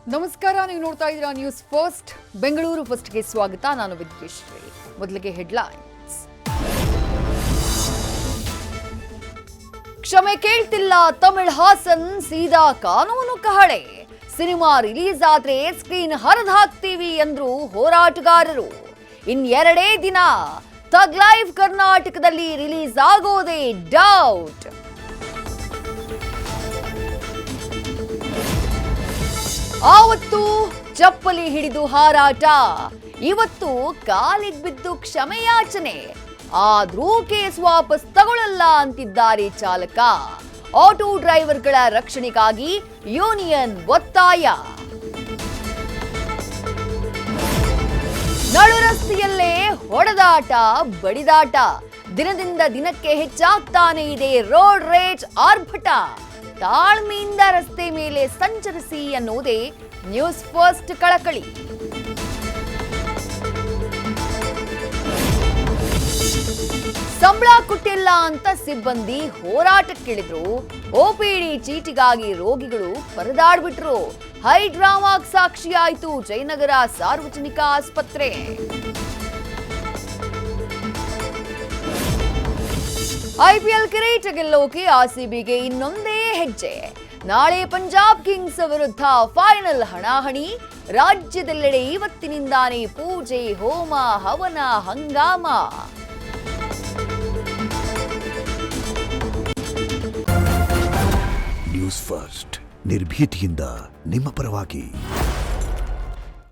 ನಮಸ್ಕಾರ, ನೀವು ನೋಡ್ತಾ ಇದ್ದೀರಾ ನ್ಯೂಸ್ ಫಸ್ಟ್ ಬೆಂಗಳೂರು ಫಸ್ಟ್ಗೆ ಸ್ವಾಗತ. ನಾನು ವಿದ್ಯಶ್ರೀ. ಮೊದಲಿಗೆ ಹೆಡ್ಲೈನ್ಸ್. ಕ್ಷಮೆ ಕೇಳ್ತಿಲ್ಲ ತಮಿಳ್ ಹಾಸನ್, ಸೀದಾ ಕಾನೂನು ಕಹಳೆ. ಸಿನಿಮಾ ರಿಲೀಸ್ ಆದ್ರೆ ಸ್ಕ್ರೀನ್ ಹರಿದು ಹಾಕ್ತೀವಿ ಎಂದ್ರು ಹೋರಾಟಗಾರರು. ಇನ್ನೆರಡೇ ದಿನ ಥಗ್ ಲೈಫ್ ಕರ್ನಾಟಕದಲ್ಲಿ ರಿಲೀಸ್ ಆಗೋದೇ ಡೌಟ್. ಆವತ್ತು ಚಪ್ಪಲಿ ಹಿಡಿದು ಹಾರಾಟ, ಇವತ್ತು ಕಾಲಿಗೆ ಬಿದ್ದು ಕ್ಷಮೆಯಾಚನೆ. ಆದ್ರೂ ಕೇಸ್ ವಾಪಸ್ ತಗೊಳ್ಳಲ್ಲ ಅಂತಿದ್ದಾರೆ ಚಾಲಕ. ಆಟೋ ಡ್ರೈವರ್ಗಳ ರಕ್ಷಣೆಗಾಗಿ ಯೂನಿಯನ್ ಒತ್ತಾಯ. ನಡು ರಸ್ತೆಯಲ್ಲೇ ಹೊಡೆದಾಟ, ಬಡಿದಾಟ. ದಿನದಿಂದ ದಿನಕ್ಕೆ ಹೆಚ್ಚಾಗ್ತಾನೆ ಇದೆ ರೋಡ್ ರೇಜ್ ಆರ್ಭಟ. ತಾಳ್ಮೆಯಿಂದ ರಸ್ತೆ ಮೇಲೆ ಸಂಚರಿಸಿ ಅನ್ನೋದೇ ನ್ಯೂಸ್ ಫಸ್ಟ್ ಕಳಕಳಿ. ಸಂಬಳ ಕೊಟ್ಟಿಲ್ಲ ಅಂತ ಸಿಬ್ಬಂದಿ ಹೋರಾಟಕ್ಕಿಳಿದ್ರು. ಓಪಿಡಿ ಚೀಟಿಗಾಗಿ ರೋಗಿಗಳು ಪರದಾಡ್ಬಿಟ್ರು. ಹೈ ಡ್ರಾಮಾಗ್ ಸಾಕ್ಷಿಯಾಯಿತು ಜಯನಗರ ಸಾರ್ವಜನಿಕ ಆಸ್ಪತ್ರೆ. ಐಪಿಎಲ್ ಕಿರೀಟ ಗೆಲ್ಲೋಕೆ ಆರ್ಸಿಬಿಗೆ ಇನ್ನೊಂದೇ ಹೆಜ್ಜೆ. ನಾಳೆ ಪಂಜಾಬ್ ಕಿಂಗ್ಸ್ ವಿರುದ್ಧ ಫೈನಲ್ ಹಣಾಹಣಿ. ರಾಜ್ಯದೆಲ್ಲೆಡೆ ಇವತ್ತಿನಿಂದಾನೇ ಪೂಜೆ, ಹೋಮ, ಹವನ, ಹಂಗಾಮ. ನ್ಯೂಸ್ ಫಸ್ಟ್ ನಿರ್ಭೀತಿಯಿಂದ ನಿಮ್ಮ ಪರವಾಗಿ.